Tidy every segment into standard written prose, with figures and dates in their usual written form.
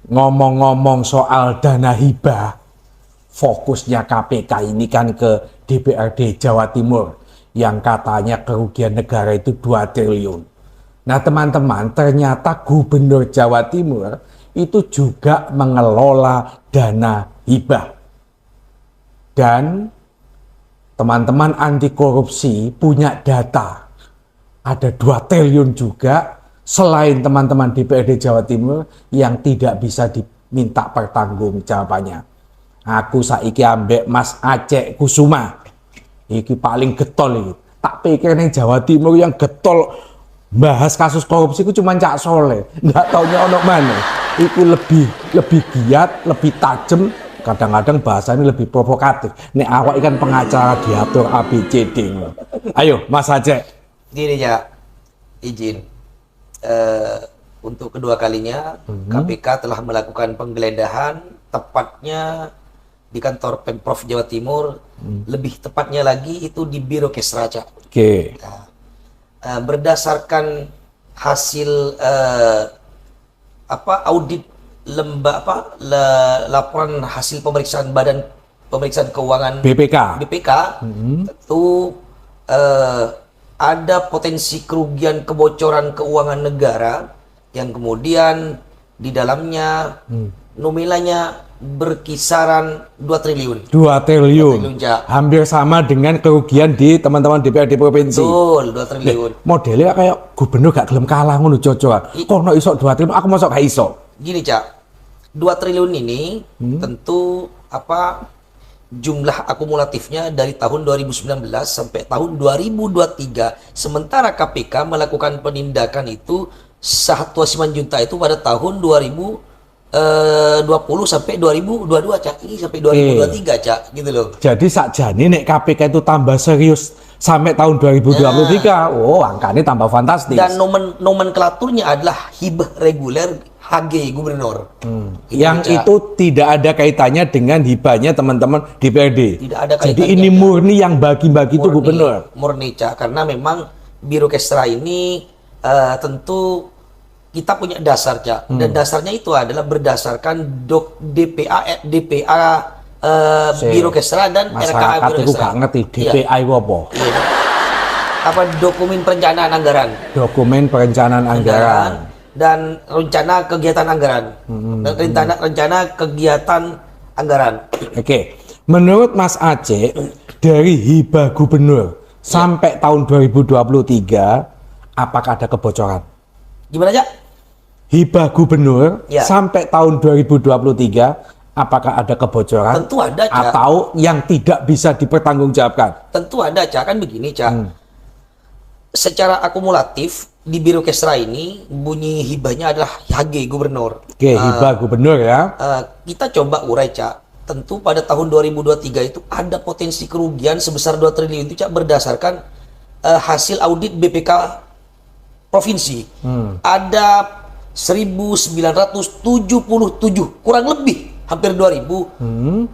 ngomong-ngomong soal dana hibah, fokusnya KPK ini kan ke DPRD Jawa Timur yang katanya kerugian negara itu 2 triliun. Nah teman-teman, ternyata Gubernur Jawa Timur itu juga mengelola dana hibah. Dan teman-teman anti korupsi punya data. Ada 2 triliun juga selain teman-teman DPRD Jawa Timur yang tidak bisa diminta pertanggungjawabannya. Aku saiki ambek Mas Aceh Kusuma. Iki paling getol iki. Tak pikir ning Jawa Timur yang getol bahas kasus korupsi itu cuma Cak Soleh. Nggak taunya ono mana. Itu lebih giat, lebih tajam. Kadang-kadang bahasanya lebih provokatif. Nek awak ikan pengacara diatur ABCD. Ayo Mas Aceh. Gini ya, izin. Untuk kedua kalinya KPK telah melakukan penggeledahan, tepatnya di kantor Pemprov Jawa Timur, lebih tepatnya lagi itu di Biro Kesra, Cak. Oke. Nah, berdasarkan hasil audit laporan hasil pemeriksaan Badan Pemeriksaan Keuangan BPK tentu ada potensi kerugian kebocoran keuangan negara yang kemudian di dalamnya nominalnya berkisaran 2 triliun. 2 triliun. Cak. Hampir sama dengan kerugian di teman-teman DPRD provinsi. Betul, 2 triliun. Modelnya kayak gubernur gak gelem kalah ngono cocokan. Kok no iso 2 triliun, aku masuk gak iso. Gini, Cak. 2 triliun ini tentu jumlah akumulatifnya dari tahun 2019 sampai tahun 2023. Sementara KPK melakukan penindakan itu Satwa Simanjuntak itu pada tahun 2020 sampai 2022, Cak. Ini sampai 2023, Cak, gitu loh. Jadi sakjane nek KPK itu tambah serius sampai tahun 2023, angkanya tambah fantastis. Dan nomenklaturnya adalah hibah reguler HG Gubernur. Yang itu tidak ada kaitannya dengan hibahnya teman-teman DPRD. Tidak ada kaitannya. Jadi ini murni yang bagi-bagi itu Gubernur. Murni, Cak, karena memang Biro Kesra ini tentu kita punya dasar, Cak. Dan dasarnya itu adalah berdasarkan DPA Biro Kesra dan RKA Biro Kesra. Masyarakat itu gak ngerti DPA itu apa? Iya. Dokumen perencanaan anggaran. Dokumen perencanaan anggaran. Dan rencana kegiatan anggaran. Dan rencana kegiatan anggaran. Oke. Menurut Mas Aceh, dari hibah gubernur sampai tahun 2023, apakah ada kebocoran? Gimana, Cak? Hibah gubernur sampai tahun 2023, apakah ada kebocoran? Tentu ada, Cak. Atau yang tidak bisa dipertanggungjawabkan? Tentu ada, Cak. Kan begini, Cak. Secara akumulatif di Biro Kesra ini bunyi hibahnya adalah HG Gubernur. Oke, hibah gubernur ya. Kita coba urai, Cak. Tentu pada tahun 2023 itu ada potensi kerugian sebesar 2 triliun itu, Cak, berdasarkan hasil audit BPK provinsi. Ada 1977, kurang lebih hampir 2000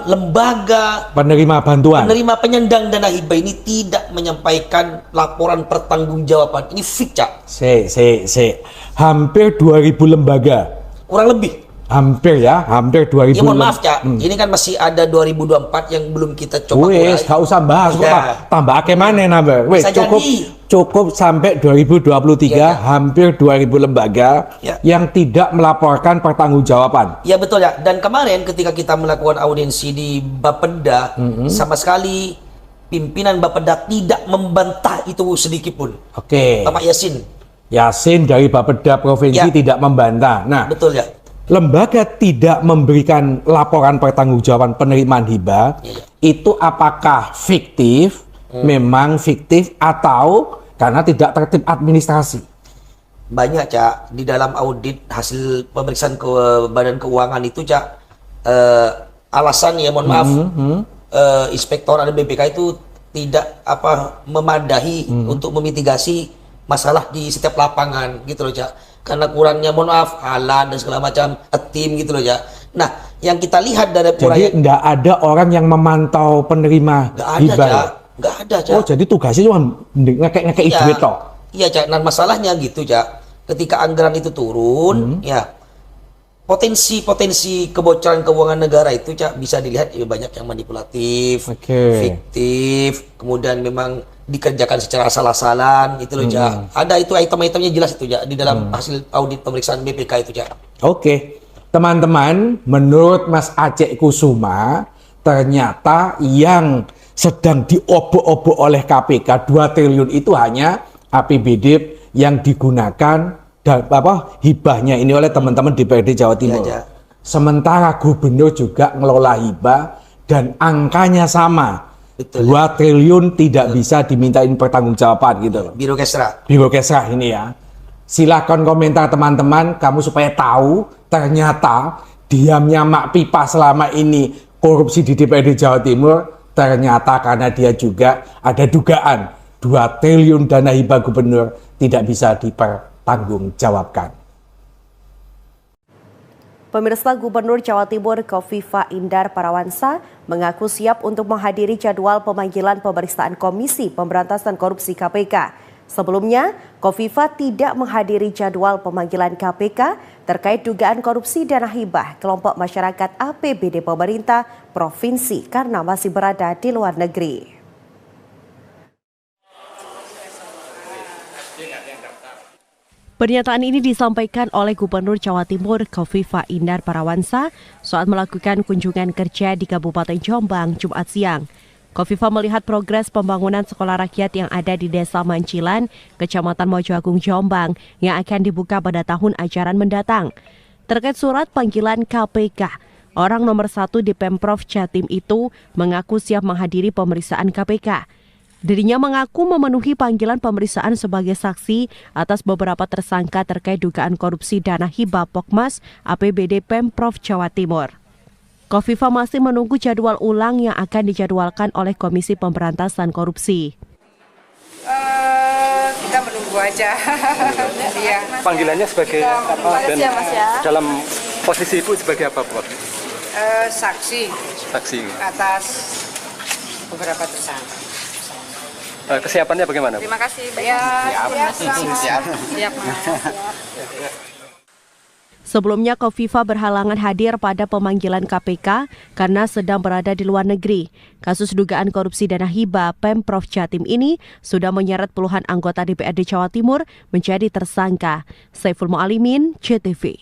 lembaga penerima bantuan, penerima penyandang dana hibah ini tidak menyampaikan laporan pertanggungjawaban. Ini fix, Cak. Hampir 2000 lembaga. Kurang lebih. Hampir 2000. Ya mohon maaf, Cak. Ini kan masih ada 2024 yang belum kita coba urai. Gak usah bahas kok. Tambah akeh maneh nambah. Wes cukup sampai 2023 hampir 2000 lembaga yang tidak melaporkan pertanggungjawaban. Ya betul, ya. Dan kemarin ketika kita melakukan audiensi di Bapeda, sama sekali pimpinan Bapeda tidak membantah itu sedikit pun. Oke. Bapak Yasin dari Bapeda provinsi tidak membantah. Nah, betul, ya. Lembaga tidak memberikan laporan pertanggungjawaban penerimaan hibah itu apakah fiktif, memang fiktif, atau karena tidak tertib administrasi? Banyak, Cak. Di dalam audit hasil pemeriksaan Badan Keuangan itu, Cak, alasannya mohon maaf, inspektor dan BPK itu tidak memadahi untuk memitigasi masalah di setiap lapangan gitu loh, Cak. Karena kurangnya mohon maaf alat dan segala macam tim gitu loh, ya. Nah, yang kita lihat dari jadi nggak ada orang yang memantau penerima hibah. Nggak ada, Cak. Oh, jadi tugasnya cuma ngekek duit toh. Iya, Cak. Nah, masalahnya gitu, Cak. Ketika anggaran itu turun, ya potensi kebocoran keuangan negara itu Cak bisa dilihat ya, banyak yang manipulatif, fiktif, kemudian memang dikerjakan secara asal-asalan itu loh Cak. Ada itu item-itemnya jelas itu Cak di dalam hasil audit pemeriksaan BPK itu Cak. Oke, teman-teman, menurut Mas Aceh Kusuma, ternyata yang sedang diobok-obok oleh KPK 2 triliun itu hanya APBD yang digunakan dan hibahnya ini oleh teman-teman DPRD Jawa Timur. Ya. Sementara gubernur juga ngelola hibah dan angkanya sama. Betul, 2 triliun tidak bisa dimintain pertanggungjawaban gitu loh. Biro Kesra. Biro Kesra ini ya. Silakan komentar teman-teman kamu supaya tahu ternyata diamnya Mak Pipa selama ini korupsi di DPRD Jawa Timur ternyata karena dia juga ada dugaan 2 triliun dana hibah gubernur tidak bisa dipertanggungjawabkan. Pemirsa, Gubernur Jawa Timur Kofifa Indar Parawansa mengaku siap untuk menghadiri jadwal pemanggilan pemeriksaan Komisi Pemberantasan Korupsi KPK. Sebelumnya, Kofifa tidak menghadiri jadwal pemanggilan KPK terkait dugaan korupsi dana hibah kelompok masyarakat APBD pemerintah provinsi karena masih berada di luar negeri. Pernyataan ini disampaikan oleh Gubernur Jawa Timur Kofifa Indar Parawansa saat melakukan kunjungan kerja di Kabupaten Jombang Jumat siang. Kofifa melihat progres pembangunan sekolah rakyat yang ada di Desa Mancilan, Kecamatan Mojoagung, Jombang yang akan dibuka pada tahun ajaran mendatang. Terkait surat panggilan KPK, orang nomor 1 di Pemprov Jatim itu mengaku siap menghadiri pemeriksaan KPK. Dirinya mengaku memenuhi panggilan pemeriksaan sebagai saksi atas beberapa tersangka terkait dugaan korupsi dana hibah Pokmas APBD Pemprov Jawa Timur. Kofifa masih menunggu jadwal ulang yang akan dijadwalkan oleh Komisi Pemberantasan Korupsi. Kita menunggu aja. Iya. Panggilannya sebagai apa dan dalam posisi Ibu sebagai apa, Bu? Saksi. Saksi. Atas beberapa tersangka. Kesiapannya bagaimana, Bu? Terima kasih. Siap. Sebelumnya, Kofifa berhalangan hadir pada pemanggilan KPK karena sedang berada di luar negeri. Kasus dugaan korupsi dana hibah Pemprov Jatim ini sudah menyeret puluhan anggota DPRD Jawa Timur menjadi tersangka. Saiful Mu'alimin, JTV.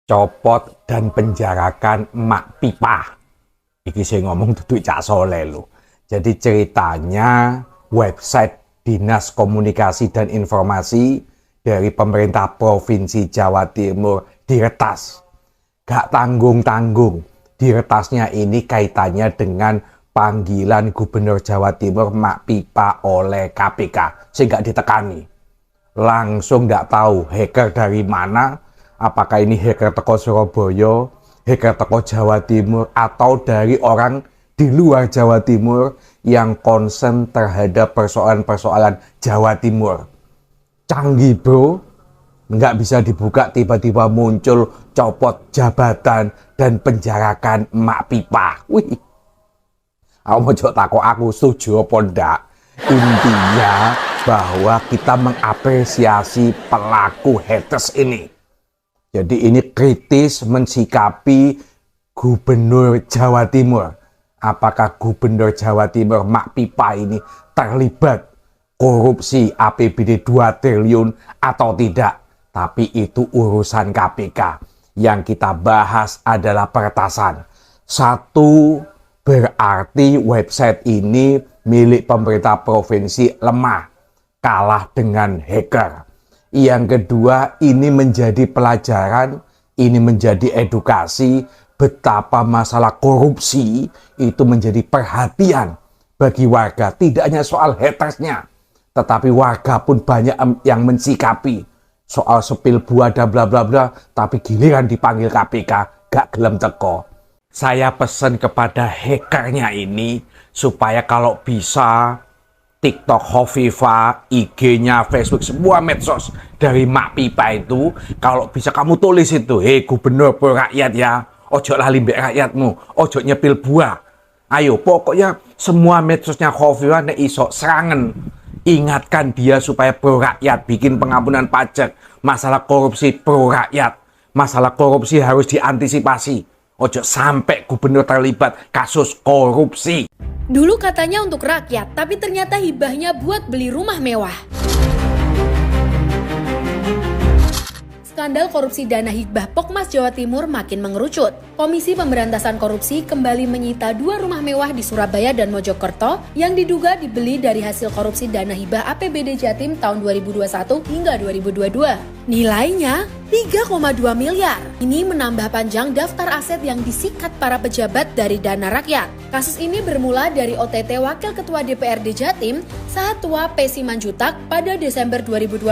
Copot dan penjarakan Mak Pipa. Iki saya ngomong duduk Cak Soleh loh. Jadi ceritanya website Dinas Komunikasi dan Informasi dari pemerintah Provinsi Jawa Timur diretas. Gak tanggung-tanggung. Diretasnya ini kaitannya dengan panggilan Gubernur Jawa Timur Mak Pipa oleh KPK. Sehingga ditekani. Langsung gak tahu hacker dari mana. Apakah ini hacker teko Surabaya, hacker teko Jawa Timur, atau dari orang di luar Jawa Timur yang concern terhadap persoalan-persoalan Jawa Timur. Canggih bro, nggak bisa dibuka tiba-tiba muncul copot jabatan dan penjarakan Mak Pipa. Wih, aku mau coba takut aku setuju apa ndak. Intinya bahwa kita mengapresiasi pelaku haters ini. Jadi ini kritis mensikapi Gubernur Jawa Timur. Apakah Gubernur Jawa Timur Mak Pipa ini terlibat korupsi APBD 2 triliun atau tidak? Tapi itu urusan KPK. Yang kita bahas adalah peretasan. Satu, berarti website ini milik pemerintah provinsi lemah, kalah dengan hacker. Yang kedua, ini menjadi pelajaran, ini menjadi edukasi betapa masalah korupsi itu menjadi perhatian bagi warga. Tidak hanya soal hatersnya, tetapi warga pun banyak yang mensikapi soal sepil buah dan bla bla bla, tapi giliran dipanggil KPK gak gelem teko. Saya pesan kepada hackernya ini supaya kalau bisa TikTok Kofifa, IG-nya, Facebook, semua medsos dari Mak Pipa itu, kalau bisa kamu tulis itu, hei Gubernur pro rakyat ya, ojo lali mbek rakyatmu, ojo nyepil buah. Ayo, pokoknya semua medsosnya Kofifa nek iso serangan. Ingatkan dia supaya pro rakyat, bikin pengampunan pajak, masalah korupsi pro rakyat, Masalah korupsi harus diantisipasi. Ojo sampai gubernur terlibat kasus korupsi. Dulu katanya untuk rakyat, tapi ternyata hibahnya buat beli rumah mewah. Skandal korupsi dana hibah Pokmas Jawa Timur makin mengerucut. Komisi Pemberantasan Korupsi kembali menyita 2 rumah mewah di Surabaya dan Mojokerto yang diduga dibeli dari hasil korupsi dana hibah APBD Jatim tahun 2021 hingga 2022. Nilainya 3,2 miliar. Ini menambah panjang daftar aset yang disikat para pejabat dari dana rakyat. Kasus ini bermula dari OTT Wakil Ketua DPRD Jatim saat Tua P. Simanjutak pada Desember 2022.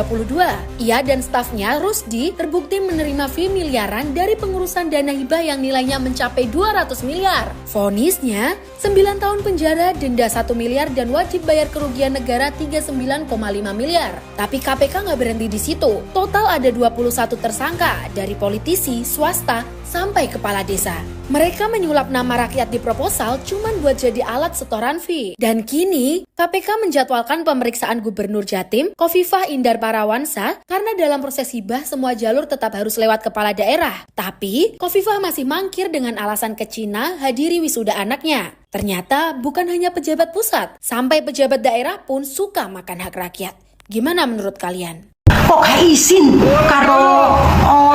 Ia dan stafnya Rusdi terbukti menerima fee miliaran dari pengurusan dana hibah yang nilainya mencapai 200 miliar. Vonisnya 9 tahun penjara, denda 1 miliar dan wajib bayar kerugian negara 39,5 miliar. Tapi KPK nggak berhenti di situ. Total ada 21 tersangka dari politisi, swasta, sampai kepala desa. Mereka menyulap nama rakyat di proposal cuman buat jadi alat setoran fee. Dan kini, KPK menjadwalkan pemeriksaan Gubernur Jatim, Khofifah Indar Parawansa, karena dalam proses hibah semua jalur tetap harus lewat kepala daerah. Tapi, Khofifah masih mangkir dengan alasan ke Cina hadiri wisuda anaknya. Ternyata bukan hanya pejabat pusat, sampai pejabat daerah pun suka makan hak rakyat. Gimana menurut kalian? Kok gak izin karo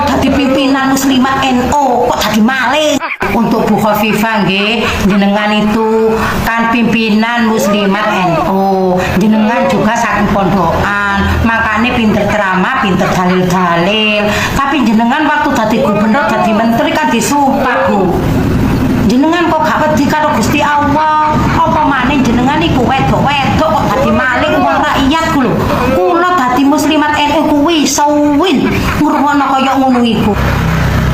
dadi pimpinan Muslimat NU, kok dadi malih? Untuk Bu Khofifah nggih, jenengan itu kan pimpinan Muslimat NU. Jenengan juga saking pondokan, makanya pinter ceramah, pinter dalil-dalil. Tapi jenengan waktu dadi gubernur, dadi menteri kan disumpah, Bu. Jenengan kok gak wedi karo Gusti Allah? Apa maneh jenengan iku wedok-wedok kok dadi malih wong rakyat ku lho. Kula dadi Muslimat NU kuwi suwin ngrungokno kaya ngono iku.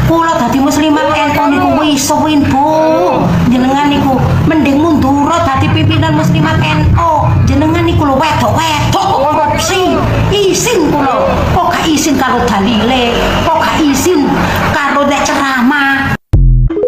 Kula dadi Muslimat NU niku wis suwin, Bu. Jenengan niku mending mundur dadi pimpinan Muslimat NU. Jenengan niku lho wedok-wedok korupsi. Izin kula. Kok gak izin karo dalile? Kok gak izin karo nek ceramah?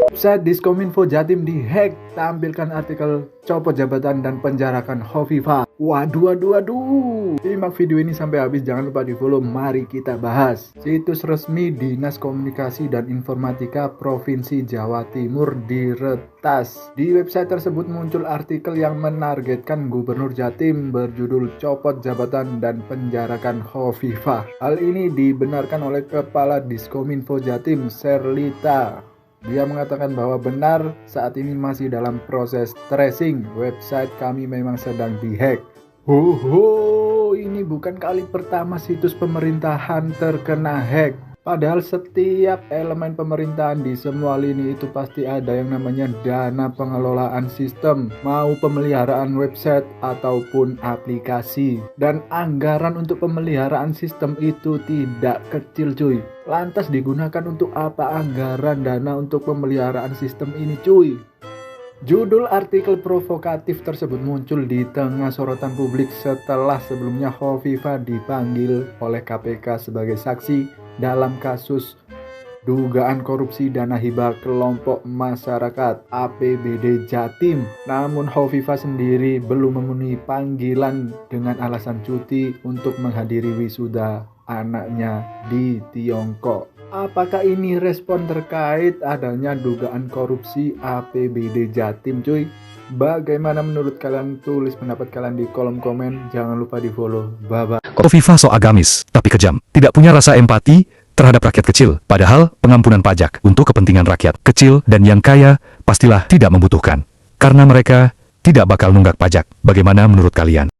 Website Diskominfo Jatim dihack, tampilkan artikel copot jabatan dan penjarakan Khofifah. Waduh. Simak video ini sampai habis, jangan lupa di follow. Mari kita bahas. Situs resmi Dinas Komunikasi dan Informatika Provinsi Jawa Timur diretas. Di website tersebut muncul artikel yang menargetkan Gubernur Jatim berjudul copot jabatan dan penjarakan Khofifah. Hal ini dibenarkan oleh Kepala Diskominfo Jatim, Serlita. Dia mengatakan bahwa benar saat ini masih dalam proses tracing. Website kami memang sedang dihack. Ini bukan kali pertama situs pemerintahan terkena hack. Padahal setiap elemen pemerintahan di semua lini itu pasti ada yang namanya dana pengelolaan sistem, mau pemeliharaan website ataupun aplikasi. Dan anggaran untuk pemeliharaan sistem itu tidak kecil, cuy. Lantas digunakan untuk apa anggaran dana untuk pemeliharaan sistem ini, cuy? Judul artikel provokatif tersebut muncul di tengah sorotan publik setelah sebelumnya Khofifah dipanggil oleh KPK sebagai saksi dalam kasus dugaan korupsi dana hibah kelompok masyarakat APBD Jatim. Namun Khofifah sendiri belum memenuhi panggilan dengan alasan cuti untuk menghadiri wisuda anaknya di Tiongkok. Apakah ini respon terkait adanya dugaan korupsi APBD Jatim, cuy? Bagaimana menurut kalian? Tulis pendapat kalian di kolom komen. Jangan lupa di follow. Bye-bye. Khofifah so agamis, tapi kejam. Tidak punya rasa empati terhadap rakyat kecil. Padahal pengampunan pajak untuk kepentingan rakyat kecil dan yang kaya pastilah tidak membutuhkan. Karena mereka tidak bakal nunggak pajak. Bagaimana menurut kalian?